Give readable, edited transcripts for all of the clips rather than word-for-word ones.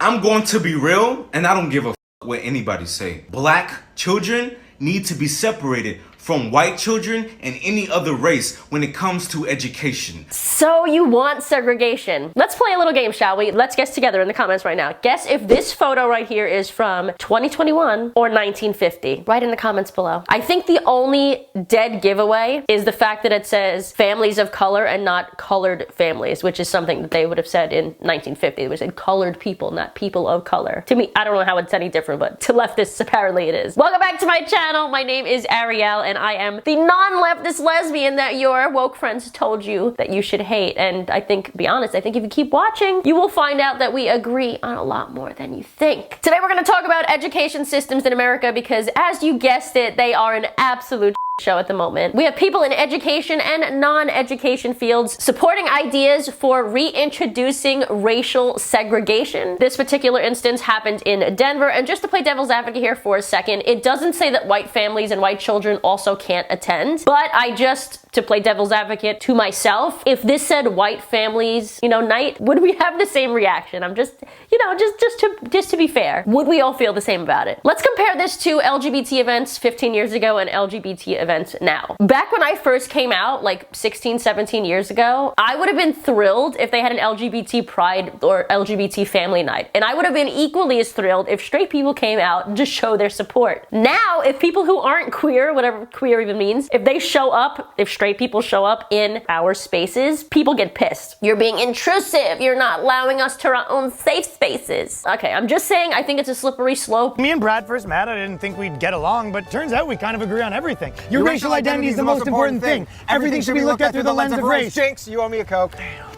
I'm going to be real, and I don't give a what anybody say. Black children need to be separated from white children and any other race when it comes to education. So you want segregation. Let's play a little game, shall we? Let's guess together in the comments right now. Guess if this photo right here is from 2021 or 1950. Write in the comments below. I think the only dead giveaway is the fact that it says families of color and not colored families, which is something that they would have said in 1950. It would say colored people, not people of color. To me, I don't know how it's any different, but to leftists, apparently it is. Welcome back to my channel. My name is Ariel, and I am the non-leftist lesbian that your woke friends told you that you should hate. And I think, be honest, I think if you keep watching, you will find out that we agree on a lot more than you think. Today we're going to talk about education systems in America because, as you guessed it, they are an absolute show at the moment. We have people in education and non-education fields supporting ideas for reintroducing racial segregation. This particular instance happened in Denver, and just to play devil's advocate here for a second, it doesn't say that white families and white children also can't attend, but to play devil's advocate to myself, if this said white families, night, would we have the same reaction? I'm just to be fair, would we all feel the same about it? Let's compare this to LGBT events 15 years ago and LGBT events now. Back when I first came out, like 16, 17 years ago, I would have been thrilled if they had an LGBT pride or LGBT family night. And I would have been equally as thrilled if straight people came out to show their support. Now, if people who aren't queer, whatever queer even means, if they show up, if straight people show up in our spaces, people get pissed. You're being intrusive. You're not allowing us to our own safe spaces. Okay, I'm just saying, I think it's a slippery slope. Me and Brad first met, I didn't think we'd get along, but turns out we kind of agree on everything. Your racial identity is the most important thing. Everything should be looked at through the lens of race. Jinx, you owe me a Coke.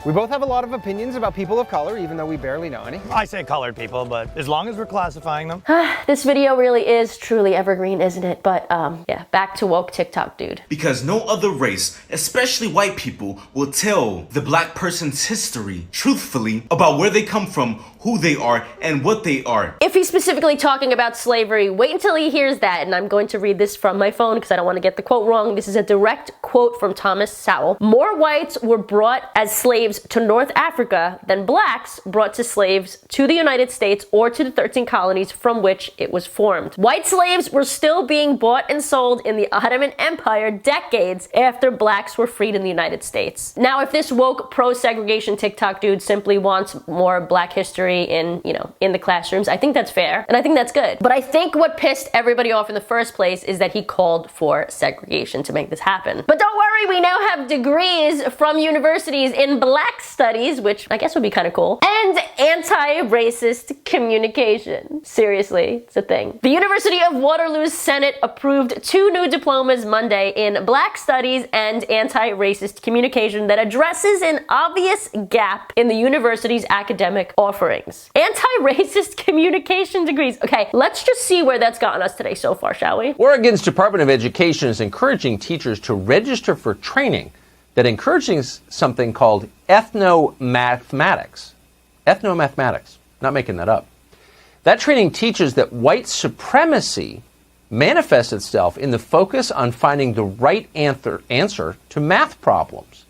We both have a lot of opinions about people of color, even though we barely know any. I say colored people, but as long as we're classifying them. This video really is truly evergreen, isn't it? But yeah, back to woke TikTok dude. Because no other race, especially white people, will tell the black person's history truthfully about where they come from, who they are, and what they are. If he's specifically talking about slavery, wait until he hears that, and I'm going to read this from my phone because I don't want to get the quote wrong. This is a direct quote from Thomas Sowell. More whites were brought as slaves to North Africa than blacks brought to slaves to the United States or to the 13 colonies from which it was formed. White slaves were still being bought and sold in the Ottoman Empire decades after blacks were freed in the United States. Now, if this woke pro-segregation TikTok dude simply wants more black history in the classrooms, I think that's fair, and I think that's good. But I think what pissed everybody off in the first place is that he called for segregation to make this happen. But don't worry, we now have degrees from universities in black studies, which I guess would be kind of cool, and anti-racist communication. Seriously, it's a thing. The University of Waterloo's Senate approved 2 new diplomas Monday in black studies and anti-racist communication that addresses an obvious gap in the university's academic offerings. Anti-racist communication degrees. Okay, let's just see where that's gotten us today so far, shall we? Oregon's Department of Education is encouraging teachers to register for training that encourages something called ethnomathematics. Ethnomathematics. Not making that up. That training teaches that white supremacy manifests itself in the focus on finding the right answer to math problems.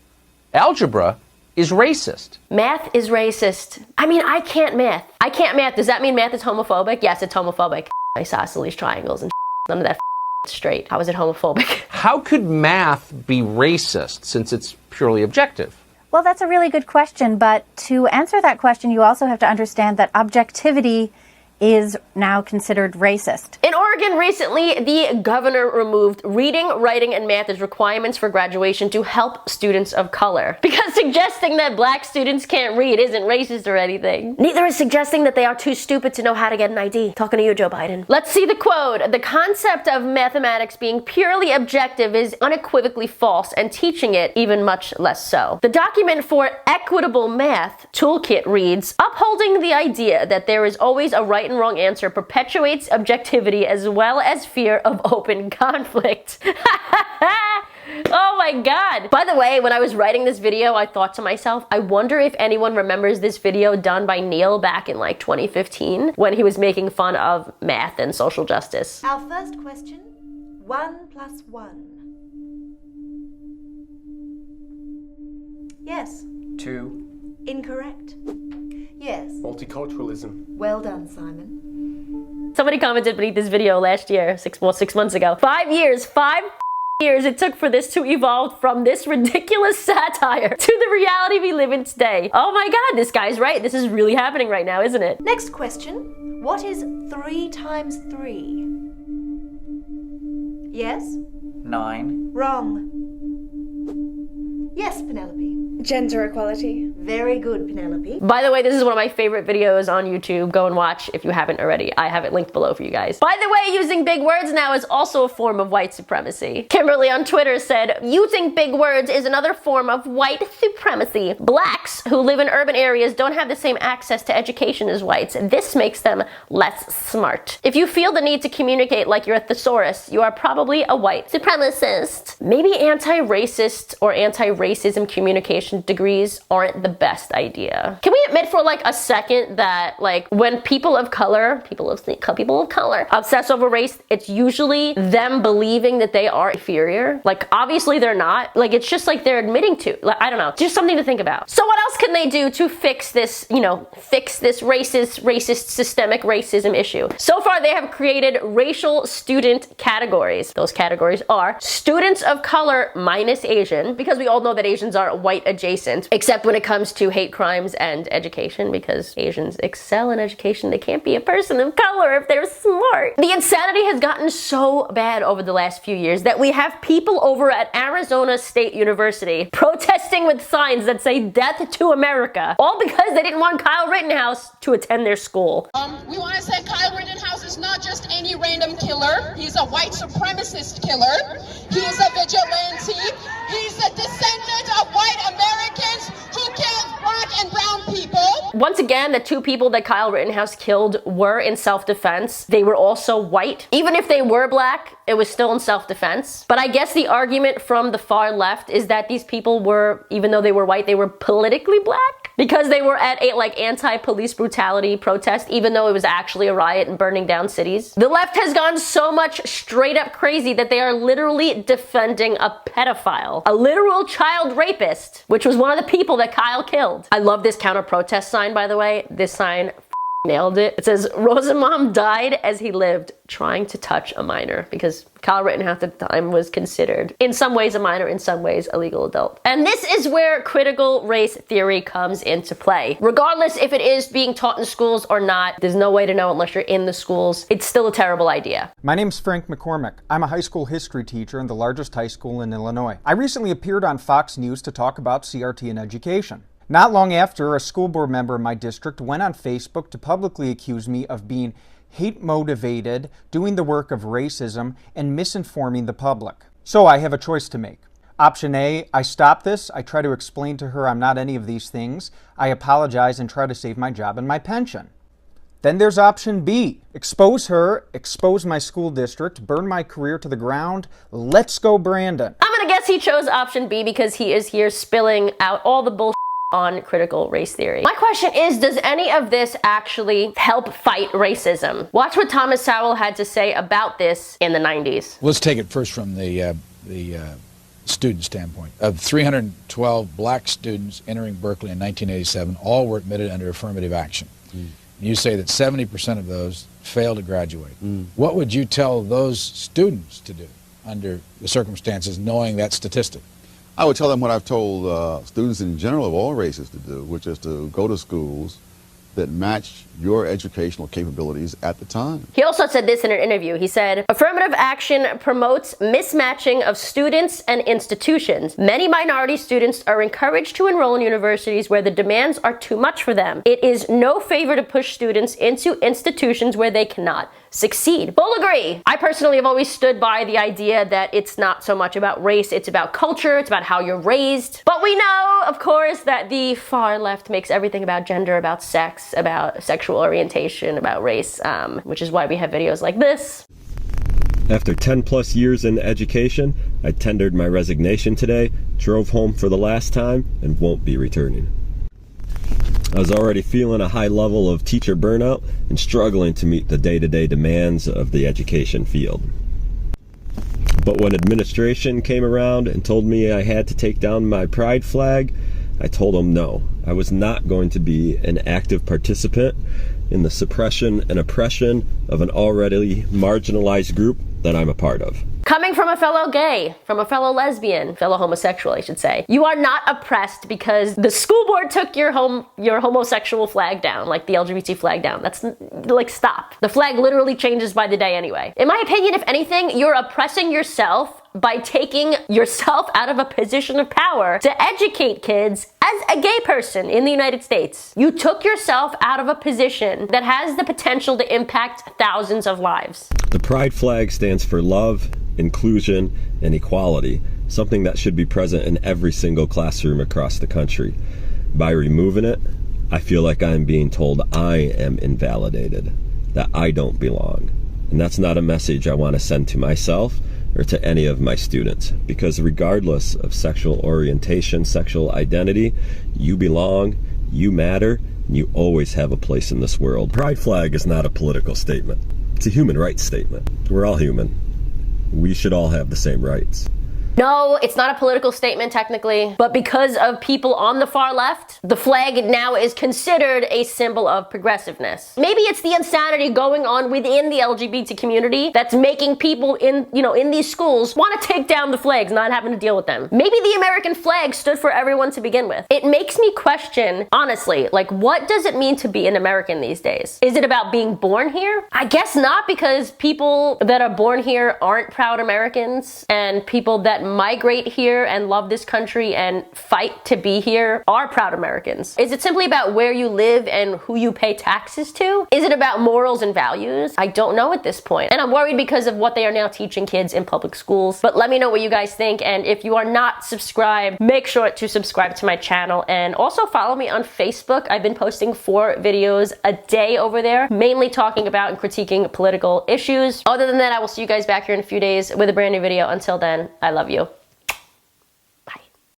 Algebra is racist. Math is racist. I mean, I can't math. I can't math. Does that mean math is homophobic? Yes, it's homophobic. Isosceles triangles and none of that straight. How is it homophobic? How could math be racist since it's purely objective? Well, that's a really good question, but to answer that question, you also have to understand that objectivity is now considered racist. In Oregon recently, the governor removed reading, writing, and math as requirements for graduation to help students of color. Because suggesting that black students can't read isn't racist or anything. Neither is suggesting that they are too stupid to know how to get an ID. Talking to you, Joe Biden. Let's see the quote. The concept of mathematics being purely objective is unequivocally false, and teaching it even much less so. The document for Equitable Math Toolkit reads, upholding the idea that there is always a right and wrong answer perpetuates objectivity as well as fear of open conflict. Oh my god. By the way, when I was writing this video, I thought to myself, I wonder if anyone remembers this video done by Neil back in like 2015 when he was making fun of math and social justice. Our first question, 1 + 1. Yes. 2. Incorrect. Yes. Multiculturalism. Well done, Simon. Somebody commented beneath this video last year, 6 months ago. 5 years it took for this to evolve from this ridiculous satire to the reality we live in today. Oh my god, this guy's right. This is really happening right now, isn't it? Next question. What is 3 times 3? Yes? 9. Wrong. Yes, Penelope. Gender equality. Very good, Penelope. By the way, this is one of my favorite videos on YouTube. Go and watch if you haven't already. I have it linked below for you guys. By the way, using big words now is also a form of white supremacy. Kimberly on Twitter said, using big words is another form of white supremacy. Blacks who live in urban areas don't have the same access to education as whites. This makes them less smart. If you feel the need to communicate like you're a thesaurus, you are probably a white supremacist. Maybe anti-racist or anti-racism communication degrees aren't the best idea. Can we admit for like a second that like when people of color obsess over race, it's usually them believing that they are inferior? Like obviously they're not. Like it's just like they're admitting to. Like, I don't know. Just something to think about. So what else can they do to fix this, racist systemic racism issue? So far they have created racial student categories. Those categories are students of color minus Asian, because we all know that Asians are white adjacent, except when it comes to hate crimes and education, because Asians excel in education. They can't be a person of color if they're smart. The insanity has gotten so bad over the last few years that we have people over at Arizona State University protesting with signs that say "Death to America," all because they didn't want Kyle Rittenhouse to attend their school. We want to say Kyle Rittenhouse is not just any random killer. He's a white supremacist killer. He is a vigilante. He's a descendant of white Americans who killed black and brown people. Once again, the 2 people that Kyle Rittenhouse killed were in self-defense. They were also white. Even if they were black, it was still in self-defense. But I guess the argument from the far left is that these people were, even though they were white, they were politically black, because they were at a like anti-police brutality protest, even though it was actually a riot and burning down cities. The left has gone so much straight up crazy that they are literally defending a pedophile, a literal child rapist, which was one of the people that Kyle killed. I love this counter protest sign, by the way. This sign nailed it. It says, Rosenbaum died as he lived, trying to touch a minor, because Kyle Rittenhouse at the time was considered in some ways a minor, in some ways a legal adult. And this is where critical race theory comes into play. Regardless if it is being taught in schools or not, there's no way to know unless you're in the schools. It's still a terrible idea. My name's Frank McCormick. I'm a high school history teacher in the largest high school in Illinois. I recently appeared on Fox News to talk about CRT and education. Not long after, a school board member in my district went on Facebook to publicly accuse me of being hate-motivated, doing the work of racism, and misinforming the public. So I have a choice to make. Option A, I stop this, I try to explain to her I'm not any of these things, I apologize and try to save my job and my pension. Then there's option B, expose her, expose my school district, burn my career to the ground. Let's go, Brandon. I'm gonna guess he chose option B because he is here spilling out all the bullshit on critical race theory. My question is, does any of this actually help fight racism? Watch what Thomas Sowell had to say about this in the 90s. Let's take it first from the student standpoint. Of 312 black students entering Berkeley in 1987, all were admitted under affirmative action. You say that 70% of those failed to graduate. What would you tell those students to do under the circumstances, knowing that statistic? I would tell them what I've told students in general of all races to do, which is to go to schools that match your educational capabilities at the time. He also said this in an interview. He said, affirmative action promotes mismatching of students and institutions. Many minority students are encouraged to enroll in universities where the demands are too much for them. It is no favor to push students into institutions where they cannot succeed. Full agree. I personally have always stood by the idea that it's not so much about race, it's about culture, it's about how you're raised. But we know, of course, that the far left makes everything about gender, about sex, about sexual orientation, about race, which is why we have videos like this. After 10 plus years in education, I tendered my resignation today, drove home for the last time, and won't be returning. I was already feeling a high level of teacher burnout and struggling to meet the day-to-day demands of the education field. But when administration came around and told me I had to take down my pride flag, I told him no, I was not going to be an active participant in the suppression and oppression of an already marginalized group that I'm a part of. Coming from a fellow gay, from a fellow lesbian, fellow homosexual, I should say, you are not oppressed because the school board took your homosexual flag down, like the LGBT flag down. That's like, stop. The flag literally changes by the day anyway. In my opinion, if anything, you're oppressing yourself by taking yourself out of a position of power to educate kids as a gay person in the United States. You took yourself out of a position that has the potential to impact thousands of lives. The pride flag stands for love, inclusion, and equality, something that should be present in every single classroom across the country. By removing it, I feel like I'm being told I am invalidated, that I don't belong. And that's not a message I want to send to myself or to any of my students, because regardless of sexual orientation, sexual identity, you belong, you matter, and you always have a place in this world. Pride flag is not a political statement. It's a human rights statement. We're all human. We should all have the same rights. No, it's not a political statement technically, but because of people on the far left, the flag now is considered a symbol of progressiveness. Maybe it's the insanity going on within the LGBT community that's making people in these schools want to take down the flags, not having to deal with them. Maybe the American flag stood for everyone to begin with. It makes me question, honestly, like, what does it mean to be an American these days? Is it about being born here? I guess not, because people that are born here aren't proud Americans, and people that migrate here and love this country and fight to be here are proud Americans. Is it simply about where you live and who you pay taxes to? Is it about morals and values? I don't know at this point. And I'm worried because of what they are now teaching kids in public schools. But let me know what you guys think. And if you are not subscribed, make sure to subscribe to my channel. And also follow me on Facebook. I've been posting 4 videos a day over there, mainly talking about and critiquing political issues. Other than that, I will see you guys back here in a few days with a brand new video. Until then, I love you.